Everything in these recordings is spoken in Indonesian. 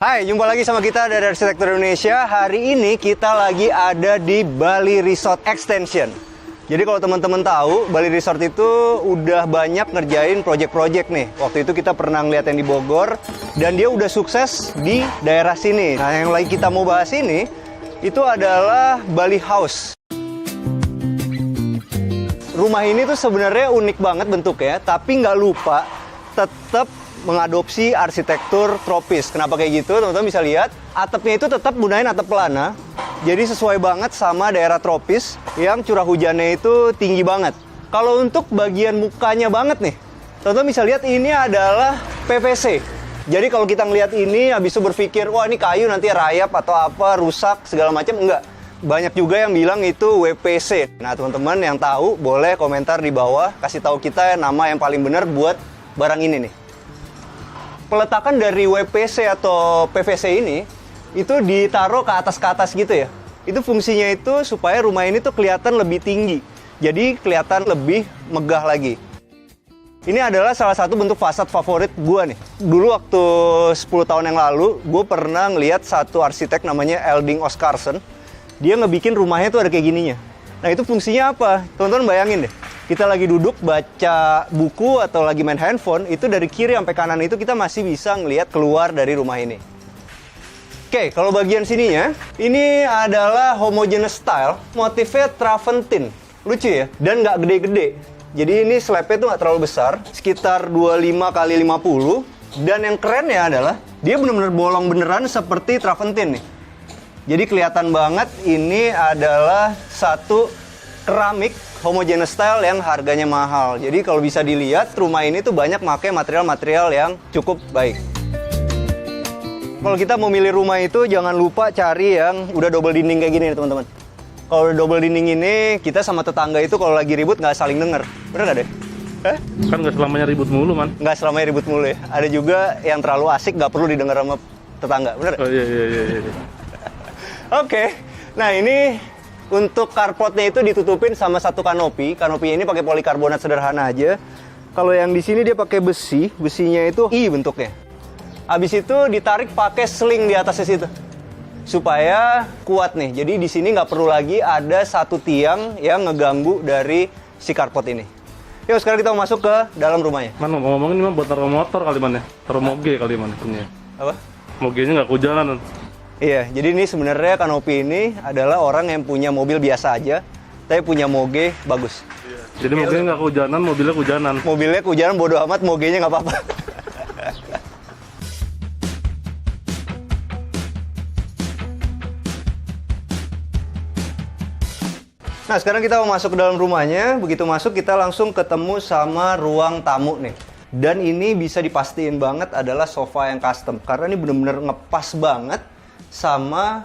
Hai, jumpa lagi sama kita dari Arsitektur Indonesia. Hari ini kita lagi ada di Bali Resort Extension. Jadi kalau teman-teman tahu, Bali Resort itu udah banyak ngerjain project-project nih. Waktu itu kita pernah ngeliat yang di Bogor, dan dia udah sukses di daerah sini. Nah, yang lagi kita mau bahas ini, itu adalah Bali House. Rumah ini tuh sebenarnya unik banget bentuknya, tapi nggak lupa tetap mengadopsi arsitektur tropis. Kenapa kayak gitu? Teman-teman bisa lihat, atapnya itu tetap gunain atap pelana. Jadi sesuai banget sama daerah tropis yang curah hujannya itu tinggi banget. Kalau untuk bagian mukanya banget nih, teman-teman bisa lihat ini adalah PVC. Jadi kalau kita ngelihat ini, habis itu berpikir, wah ini kayu nanti rayap atau apa, rusak, segala macam. Enggak. Banyak juga yang bilang itu WPC. Nah, teman-teman yang tahu, boleh komentar di bawah, kasih tahu kita nama yang paling benar buat barang ini nih. Peletakan dari WPC atau PVC ini itu ditaruh ke atas gitu ya. Itu fungsinya itu supaya rumah ini tuh kelihatan lebih tinggi. Jadi kelihatan lebih megah lagi. Ini adalah salah satu bentuk fasad favorit gua nih. Dulu waktu 10 tahun yang lalu, gue pernah ngeliat satu arsitek namanya Elding Oscarsson. Dia ngebikin rumahnya tuh ada kayak gininya. Nah, itu fungsinya apa? Teman-teman bayangin deh. Kita lagi duduk baca buku atau lagi main handphone, itu dari kiri sampai kanan itu kita masih bisa ngelihat keluar dari rumah ini. Oke, kalau bagian sininya, ini adalah homogeneous style, motifnya travertine. Lucu ya? Dan nggak gede-gede. Jadi ini slabnya tuh nggak terlalu besar, sekitar 25 x 50. Dan yang kerennya adalah, dia bener-bener bolong beneran seperti travertine nih. Jadi kelihatan banget ini adalah satu keramik homogeneous style yang harganya mahal. Jadi kalau bisa dilihat, rumah ini tuh banyak pakai material-material yang cukup baik. Kalau kita mau milih rumah itu, jangan lupa cari yang udah double dinding kayak gini nih teman-teman. Kalau udah double dinding ini, kita sama tetangga itu kalau lagi ribut nggak saling denger. Bener nggak deh? Kan nggak selamanya ribut mulu, man. Nggak selamanya ribut mulu ya. Ada juga yang terlalu asik, nggak perlu didengar sama tetangga. Bener? Oh iya. Oke. Nah ini untuk carportnya itu ditutupin sama satu kanopi. Kanopi ini pakai polikarbonat sederhana aja. Kalau yang di sini dia pakai besi, besinya itu I bentuknya. Habis itu ditarik pakai sling di atasnya situ, supaya kuat nih. Jadi di sini nggak perlu lagi ada satu tiang yang ngeganggu dari si carport ini. Yuk sekarang kita mau masuk ke dalam rumahnya. Man, ngomongin ini mah buat taruh motor kali, man ya? Taruh moge kali, man, punya. Apa? Mogenya nggak kehujanan. Iya, jadi ini sebenarnya kanopi ini adalah orang yang punya mobil biasa aja, tapi punya moge bagus. Jadi mogenya nggak kehujanan, mobilnya kehujanan. Mobilnya kehujanan bodo amat, mogenya nggak apa-apa. Nah, sekarang kita mau masuk ke dalam rumahnya. Begitu masuk, kita langsung ketemu sama ruang tamu nih. Dan ini bisa dipastiin banget adalah sofa yang custom. Karena ini bener-bener ngepas banget sama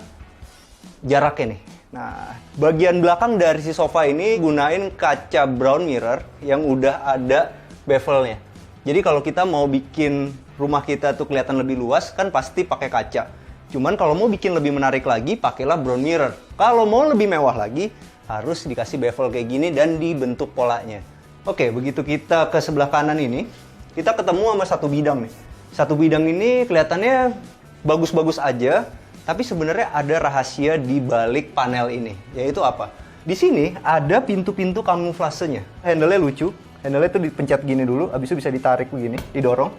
jaraknya nih. Nah, bagian belakang dari si sofa ini gunain kaca brown mirror yang udah ada bevelnya. Jadi kalau kita mau bikin rumah kita tuh kelihatan lebih luas, kan pasti pakai kaca. Cuman kalau mau bikin lebih menarik lagi, pakailah brown mirror. Kalau mau lebih mewah lagi, harus dikasih bevel kayak gini dan dibentuk polanya. Oke, begitu kita ke sebelah kanan ini, kita ketemu sama satu bidang nih. Satu bidang ini kelihatannya bagus-bagus aja, tapi sebenarnya ada rahasia di balik panel ini, yaitu apa? Di sini ada pintu-pintu kamuflasenya. Handle-nya lucu. Handle-nya tuh dipencet gini dulu, habis itu bisa ditarik begini, didorong.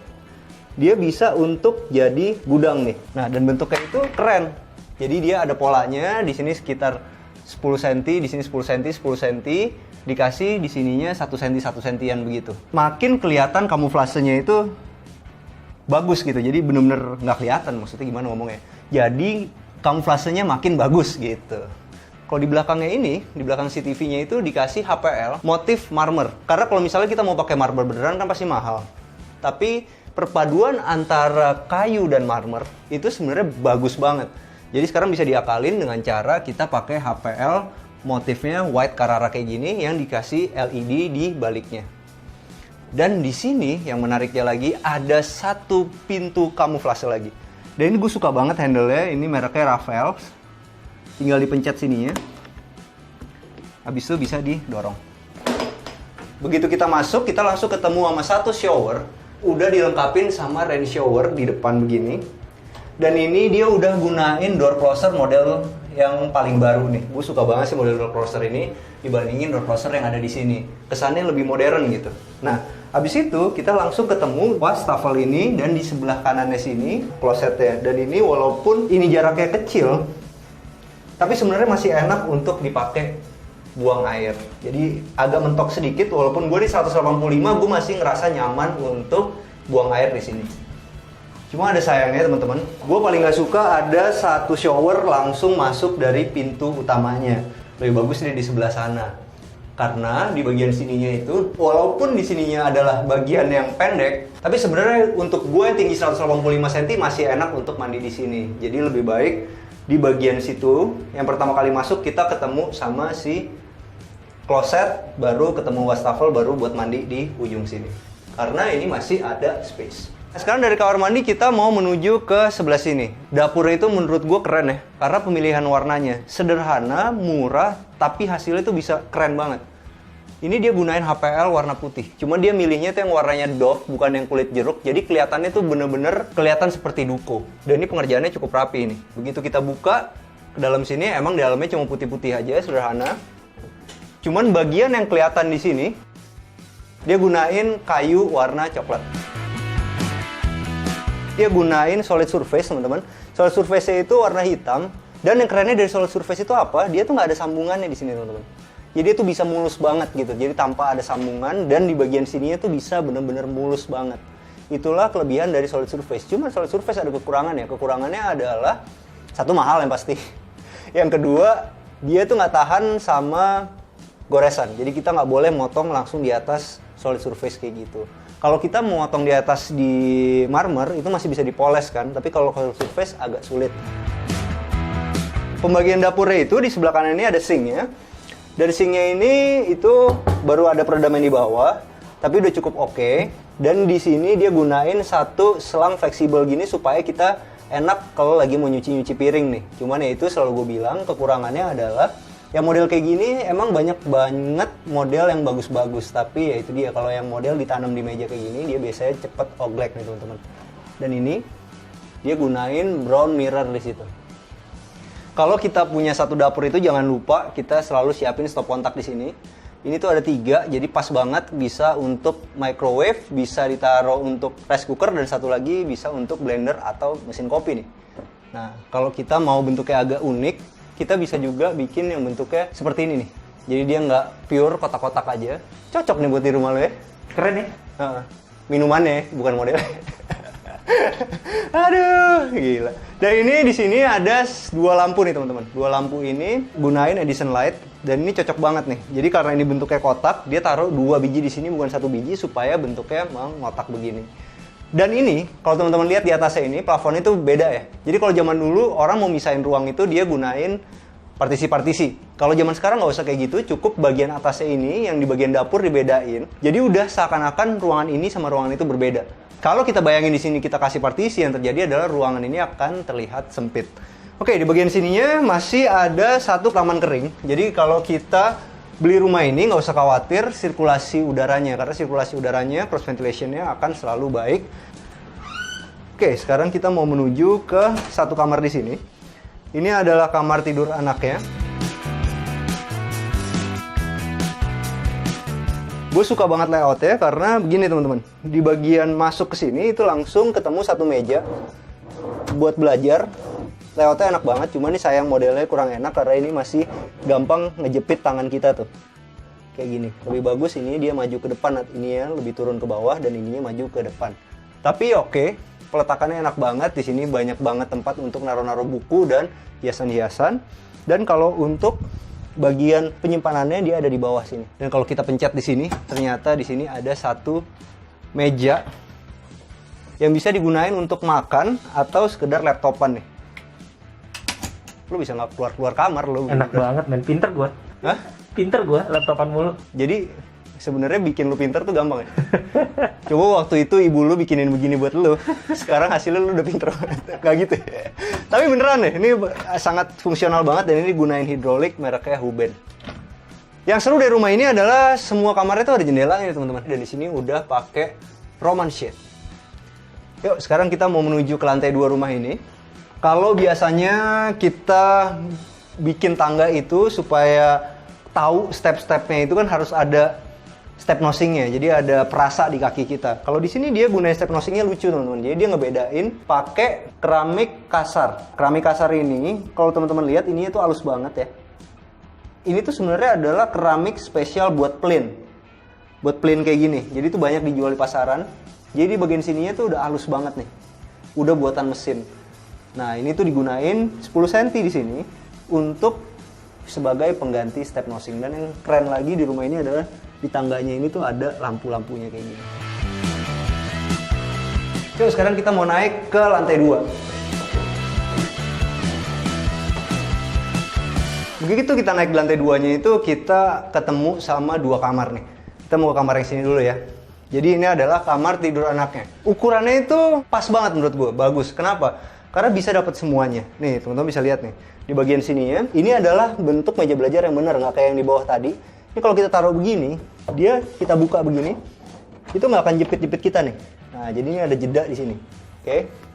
Dia bisa untuk jadi gudang nih. Nah, dan bentuknya itu keren. Jadi dia ada polanya, di sini sekitar 10 cm, di sini 10 cm, 10 cm, dikasih di sininya 1 cm, 1 cm-an begitu. Makin kelihatan kamuflasenya itu bagus gitu, jadi bener-bener nggak kelihatan, maksudnya gimana ngomongnya. Jadi kamuflasenya makin bagus gitu. Kalau di belakangnya ini, di belakang CCTV-nya itu dikasih HPL motif marmer. Karena kalau misalnya kita mau pakai marmer beneran kan pasti mahal. Tapi perpaduan antara kayu dan marmer itu sebenarnya bagus banget. Jadi sekarang bisa diakalin dengan cara kita pakai HPL motifnya white Carrara kayak gini yang dikasih LED di baliknya. Dan di sini yang menariknya lagi ada satu pintu kamuflase lagi. Dan ini gue suka banget handle-nya, ini mereknya Rafael. Tinggal dipencet sininya. Habis itu bisa didorong. Begitu kita masuk, kita langsung ketemu sama satu shower. Udah dilengkapin sama rain shower di depan begini. Dan ini dia udah gunain door closer model yang paling baru nih. Gue suka banget sih model door closer ini dibandingin door closer yang ada di sini. Kesannya lebih modern gitu. Nah, habis itu kita langsung ketemu wastafel ini dan di sebelah kanannya sini klosetnya. Dan ini walaupun ini jaraknya kecil, tapi sebenarnya masih enak untuk dipakai buang air. Jadi agak mentok sedikit walaupun gue di 185 gue masih ngerasa nyaman untuk buang air di sini. Cuma ada sayangnya teman-teman, gue paling gak suka ada satu shower langsung masuk dari pintu utamanya. Lebih bagus dia di sebelah sana. Karena di bagian sininya itu, walaupun di sininya adalah bagian yang pendek, tapi sebenarnya untuk gue yang tinggi 185 cm masih enak untuk mandi di sini. Jadi lebih baik di bagian situ, yang pertama kali masuk kita ketemu sama si kloset, baru ketemu wastafel, baru buat mandi di ujung sini. Karena ini masih ada space. Sekarang dari kamar mandi kita mau menuju ke sebelah sini. Dapurnya itu menurut gue keren ya, karena pemilihan warnanya sederhana, murah, tapi hasilnya itu bisa keren banget. Ini dia gunain HPL warna putih, cuma dia milihnya tuh yang warnanya doff, bukan yang kulit jeruk. Jadi kelihatannya tuh bener-bener kelihatan seperti duko. Dan ini pengerjaannya cukup rapi nih. Begitu kita buka ke dalam sini, emang di dalamnya cuma putih-putih aja, sederhana. Cuman bagian yang kelihatan di sini, dia gunain kayu warna coklat. Dia gunain solid surface, teman-teman. Solid surface-nya itu warna hitam. Dan yang kerennya dari solid surface itu apa? Dia tuh nggak ada sambungannya di sini, teman-teman. Jadi itu bisa mulus banget gitu. Jadi tanpa ada sambungan dan di bagian sininya tuh bisa bener-bener mulus banget. Itulah kelebihan dari solid surface. Cuma solid surface ada kekurangan ya. Kekurangannya adalah satu, mahal yang pasti. Yang kedua, dia tuh nggak tahan sama goresan. Jadi kita nggak boleh motong langsung di atas solid surface kayak gitu. Kalau kita mau motong di atas di marmer itu masih bisa dipoles kan, tapi kalau solid surface agak sulit. Pembagian dapurnya itu di sebelah kanan ini ada sinknya. Dari sinknya ini itu baru ada peredam yang di bawah, tapi udah cukup oke. Dan di sini dia gunain satu selang fleksibel gini supaya kita enak kalau lagi mau nyuci piring nih. Cuman ya itu selalu gue bilang kekurangannya adalah yang model kayak gini emang banyak banget model yang bagus-bagus, tapi ya itu dia, kalau yang model ditanam di meja kayak gini dia biasanya cepet oglek nih teman-teman. Dan ini dia gunain brown mirror di situ. Kalau kita punya satu dapur itu jangan lupa kita selalu siapin stop kontak di sini. Ini tuh ada 3, jadi pas banget, bisa untuk microwave, bisa ditaruh untuk rice cooker, dan satu lagi bisa untuk blender atau mesin kopi nih. Nah, kalau kita mau bentuknya agak unik, kita bisa juga bikin yang bentuknya seperti ini nih. Jadi dia nggak pure kotak-kotak aja. Cocok nih buat di rumah lo ya. Keren ya? Minumannya, bukan modelnya. Aduh, gila. Dan ini di sini ada 2 lampu nih teman-teman. 2 lampu ini gunain Edison Light. Dan ini cocok banget nih. Jadi karena ini bentuknya kotak, dia taruh 2 biji di sini bukan 1 biji supaya bentuknya mengotak begini. Dan ini, kalau teman-teman lihat di atasnya ini, plafonnya itu beda ya. Jadi kalau zaman dulu orang mau misahin ruang itu dia gunain partisi-partisi. Kalau zaman sekarang nggak usah kayak gitu, cukup bagian atasnya ini yang di bagian dapur dibedain. Jadi udah seakan-akan ruangan ini sama ruangan itu berbeda. Kalau kita bayangin di sini kita kasih partisi, yang terjadi adalah ruangan ini akan terlihat sempit. Oke, di bagian sininya masih ada satu taman kering. Jadi kalau kita beli rumah ini nggak usah khawatir sirkulasi udaranya, karena sirkulasi udaranya, cross ventilation-nya akan selalu baik. Oke, sekarang kita mau menuju ke satu kamar di sini. Ini adalah kamar tidur anaknya. Gue suka banget layoutnya karena begini teman-teman. Di bagian masuk ke sini itu langsung ketemu satu meja buat belajar. Layoutnya enak banget, cuma ini sayang modelnya kurang enak karena ini masih gampang ngejepit tangan kita tuh. Kayak gini. Lebih bagus ini dia maju ke depan, ininya lebih turun ke bawah dan ininya maju ke depan. Tapi oke, peletakannya enak banget. Di sini banyak banget tempat untuk naruh-naruh buku dan hiasan-hiasan. Dan kalau untuk bagian penyimpanannya dia ada di bawah sini. Dan kalau kita pencet di sini, ternyata di sini ada satu meja yang bisa digunain untuk makan atau sekedar laptopan nih. Lu bisa nggak keluar kamar lu. Enak banget men, pinter gua. Hah? Pinter gua, laptopan mulu. Jadi sebenarnya bikin lu pinter tuh gampang ya. Coba waktu itu ibu lu bikinin begini buat lu, sekarang hasilnya lu udah pinter banget. Gak gitu ya. Tapi beneran deh, ini sangat fungsional banget dan ini gunain hidrolik mereknya Huben. Yang seru dari rumah ini adalah semua kamarnya tuh ada jendelanya teman-teman. Dan di sini udah pakai Roman shade. Yuk, sekarang kita mau menuju ke lantai 2 rumah ini. Kalau biasanya kita bikin tangga itu supaya tahu step-stepnya itu kan harus ada step nosingnya, jadi ada perasa di kaki kita. Kalau di sini dia gunain step nosingnya lucu teman-teman. Jadi dia ngebedain pakai keramik kasar. Keramik kasar ini, kalau teman-teman lihat ini tuh halus banget ya. Ini tuh sebenarnya adalah keramik spesial buat plane. Buat plane kayak gini. Jadi tuh banyak dijual di pasaran. Jadi di bagian sininya tuh udah halus banget nih. Udah buatan mesin. Nah, ini tuh digunain 10 cm di sini untuk sebagai pengganti step nosing. Dan yang keren lagi di rumah ini adalah di tangganya ini tuh ada lampu-lampunya kayak gini. Oke, sekarang kita mau naik ke lantai 2. Begitu kita naik di lantai 2-nya itu kita ketemu sama 2 kamar nih. Kita mau ke kamar yang sini dulu ya. Jadi ini adalah kamar tidur anaknya. Ukurannya itu pas banget menurut gue, bagus. Kenapa? Karena bisa dapat semuanya. Nih, teman-teman bisa lihat nih. Di bagian sini ya, ini adalah bentuk meja belajar yang benar, nggak kayak yang di bawah tadi. Ini kalau kita taruh begini, kita buka begini, itu nggak akan jepit-jepit kita nih. Nah, jadi ini ada jeda di sini. Oke.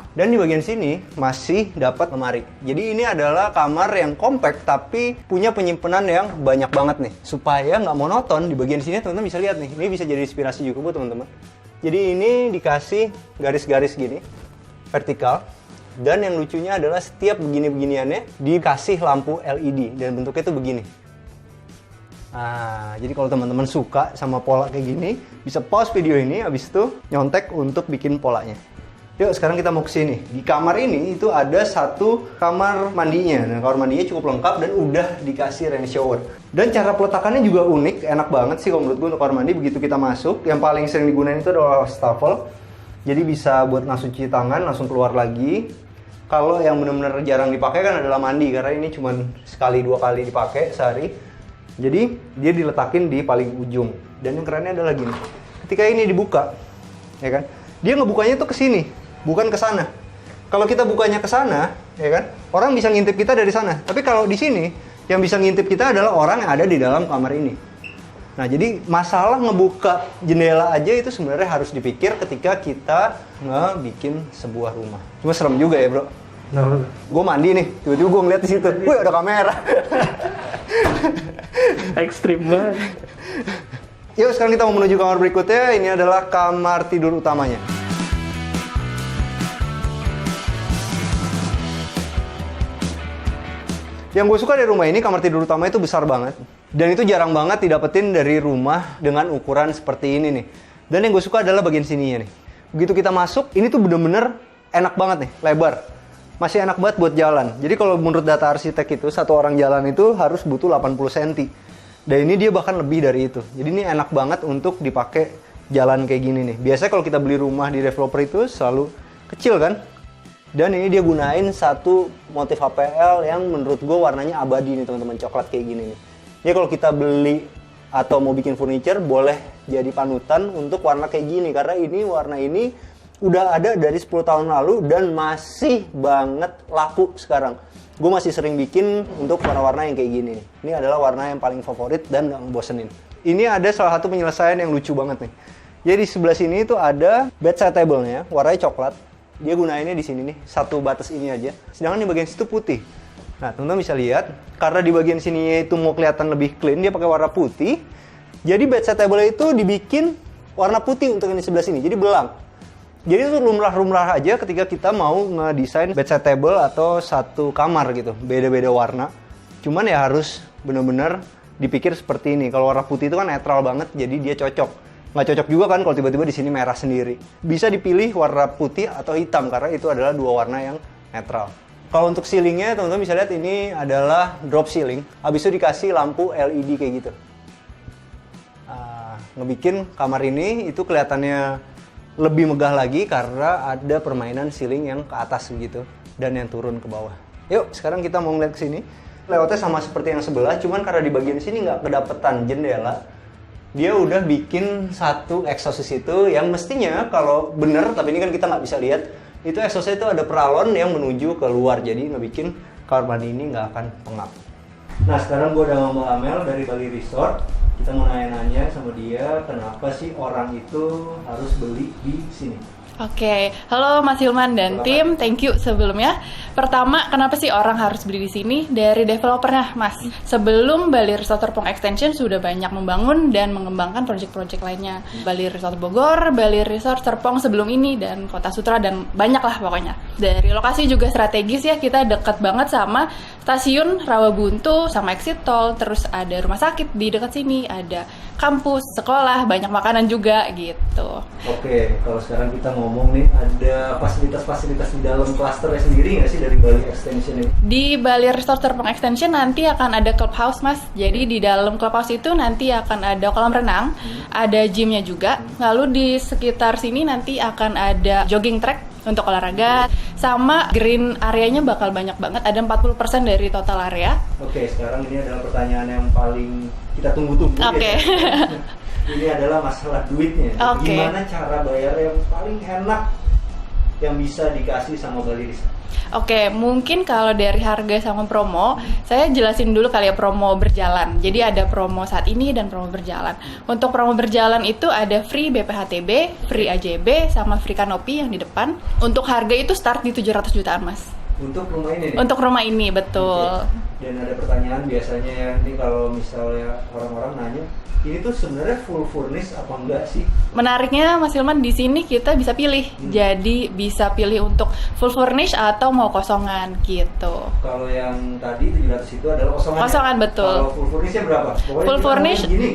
Dan di bagian sini masih dapat lemari. Jadi ini adalah kamar yang compact tapi punya penyimpanan yang banyak banget nih. Supaya nggak monoton, di bagian sini teman-teman bisa lihat nih. Ini bisa jadi inspirasi juga buat teman-teman. Jadi ini dikasih garis-garis gini, vertikal. Dan yang lucunya adalah setiap begini-beginiannya dikasih lampu LED dan bentuknya itu begini. Nah, jadi kalau teman-teman suka sama pola kayak gini, bisa pause video ini, habis itu nyontek untuk bikin polanya. Yuk, sekarang kita mau ke sini. Di kamar ini itu ada satu kamar mandinya. Nah, kamar mandinya cukup lengkap dan udah dikasih rain shower. Dan cara peletakannya juga unik, enak banget sih kalau menurut gue untuk kamar mandi. Begitu kita masuk, yang paling sering digunakan itu adalah wastafel. Jadi bisa buat langsung cuci tangan, langsung keluar lagi. Kalau yang benar-benar jarang dipakai kan adalah mandi, karena ini cuma sekali 2 kali dipakai sehari. Jadi dia diletakin di paling ujung. Dan yang kerennya adalah gini. Ketika ini dibuka, ya kan? Dia ngebukanya tuh ke sini, bukan ke sana. Kalau kita bukanya ke sana, ya kan? Orang bisa ngintip kita dari sana. Tapi kalau di sini, yang bisa ngintip kita adalah orang yang ada di dalam kamar ini. Nah, jadi masalah ngebuka jendela aja itu sebenarnya harus dipikir ketika kita ngebikin sebuah rumah. Cuma serem juga ya, Bro. Nah, Gue mandi nih, tiba-tiba gue ngeliat di situ. Wih, ada kamera. ekstrim banget. Yuk, sekarang kita mau menuju kamar berikutnya. Ini adalah kamar tidur utamanya. Yang gue suka dari rumah ini, kamar tidur utama itu besar banget. Dan itu jarang banget didapetin dari rumah dengan ukuran seperti ini nih. Dan yang gue suka adalah bagian sininya nih. Begitu kita masuk, ini tuh bener-bener enak banget nih, lebar. Masih enak banget buat jalan. Jadi kalau menurut data arsitek itu, satu orang jalan itu harus butuh 80 cm. Dan ini dia bahkan lebih dari itu. Jadi ini enak banget untuk dipakai jalan kayak gini nih. Biasanya kalau kita beli rumah di developer itu selalu kecil kan? Dan ini dia gunain satu motif HPL yang menurut gue warnanya abadi nih teman-teman, coklat kayak gini nih. Jadi kalau kita beli atau mau bikin furniture boleh jadi panutan untuk warna kayak gini. Karena ini warna ini udah ada dari 10 tahun lalu dan masih banget laku sekarang. Gue masih sering bikin untuk warna-warna yang kayak gini nih. Ini adalah warna yang paling favorit dan gak ngebosenin. Ini ada salah satu penyelesaian yang lucu banget nih. Jadi di sebelah sini itu ada bedside table-nya, warnanya coklat. Dia gunainnya di sini nih, satu batas ini aja. Sedangkan di bagian situ putih. Nah, teman-teman bisa lihat, karena di bagian sininya itu mau kelihatan lebih clean, dia pakai warna putih. Jadi bedside table itu dibikin warna putih untuk yang di sebelah sini, jadi belang. Jadi itu lumrah-lumrah aja ketika kita mau ngedesain bedside table atau satu kamar gitu, beda-beda warna. Cuman ya harus benar-benar dipikir seperti ini. Kalau warna putih itu kan netral banget, jadi dia cocok. Nggak cocok juga kan kalau tiba-tiba di sini merah sendiri. Bisa dipilih warna putih atau hitam karena itu adalah dua warna yang netral. Kalau untuk ceilingnya, teman-teman bisa lihat ini adalah drop ceiling. Habis itu dikasih lampu LED kayak gitu. Ngebikin kamar ini itu kelihatannya lebih megah lagi karena ada permainan ceiling yang ke atas begitu dan yang turun ke bawah. Yuk, sekarang kita mau ngeliat ke sini. Layoutnya sama seperti yang sebelah, cuman karena di bagian sini nggak kedapetan jendela, dia udah bikin satu exhaust itu yang mestinya kalau bener, tapi ini kan kita nggak bisa lihat, itu exhaustnya itu ada peralon yang menuju ke luar, jadi ngebikin kamar mandi ini nggak akan pengap. Nah, sekarang gue udah sama Amel dari Bali Resort. Kita mau nanya-nanya sama dia kenapa sih orang itu harus beli di sini. Oke, halo Mas Hilman dan tim, thank you sebelumnya. Pertama, kenapa sih orang harus beli di sini? Dari developernya, Mas. Sebelum Bali Resort Serpong Extension sudah banyak membangun dan mengembangkan proyek-proyek lainnya. Bali Resort Bogor, Bali Resort Serpong sebelum ini, dan Kota Sutra, dan banyak lah pokoknya. Dari lokasi juga strategis ya, kita dekat banget sama stasiun Rawabuntu, sama exit tol, terus ada rumah sakit di dekat sini, ada kampus, sekolah, banyak makanan juga gitu. Oke, kalau sekarang kita ngomong nih, ada fasilitas-fasilitas di dalam klasternya sendiri nggak sih dari Bali Extension ini? Di Bali Resort Serpong Extension nanti akan ada clubhouse, Mas. Jadi di dalam clubhouse itu nanti akan ada kolam renang, ada gymnya juga. Lalu di sekitar sini nanti akan ada jogging track untuk olahraga, sama green areanya bakal banyak banget, ada 40% dari total area. Oke, sekarang ini adalah pertanyaan yang paling kita tunggu-tunggu. Oke. Ya. Ini adalah masalah duitnya. Oke. Gimana cara bayar yang paling enak yang bisa dikasih sama Bali Resort? Oke, mungkin kalau dari harga sama promo, saya jelasin dulu kali ya promo berjalan. Jadi ada promo saat ini dan promo berjalan. Untuk promo berjalan itu ada free BPHTB, free AJB, sama free kanopi yang di depan. Untuk harga itu start di 700 jutaan, Mas. Untuk rumah ini nih? Untuk rumah ini, betul. Oke. Dan ada pertanyaan biasanya ya, ini kalau misalnya orang-orang nanya, ini tuh sebenarnya full furnish apa enggak sih? Menariknya Mas Hilman, di sini kita bisa pilih. Jadi bisa pilih untuk full furnish atau mau kosongan gitu. Kalau yang tadi 700 itu adalah kosongan. Kosongan, betul. Kalau full furnishnya berapa? Pokoknya Full kita furnish, ngomong gini.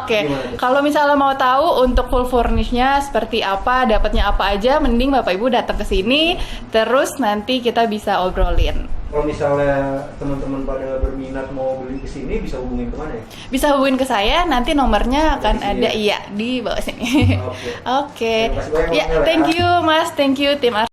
oke. Gimana tuh? Kalau misalnya mau tahu untuk full furnishnya seperti apa, dapatnya apa aja, mending Bapak Ibu datang ke sini, terus nanti kita bisa obrolin. Kalau misalnya teman-teman pada berminat mau beli ke sini, bisa hubungin kemana ya? Bisa hubungin ke saya, nanti nomornya Ada akan di sini ada, ya? iya, di bawah sini. Oke. Oke. Terima kasih banyak, Ya, Mas Mel, thank ya. you Mas, thank you tim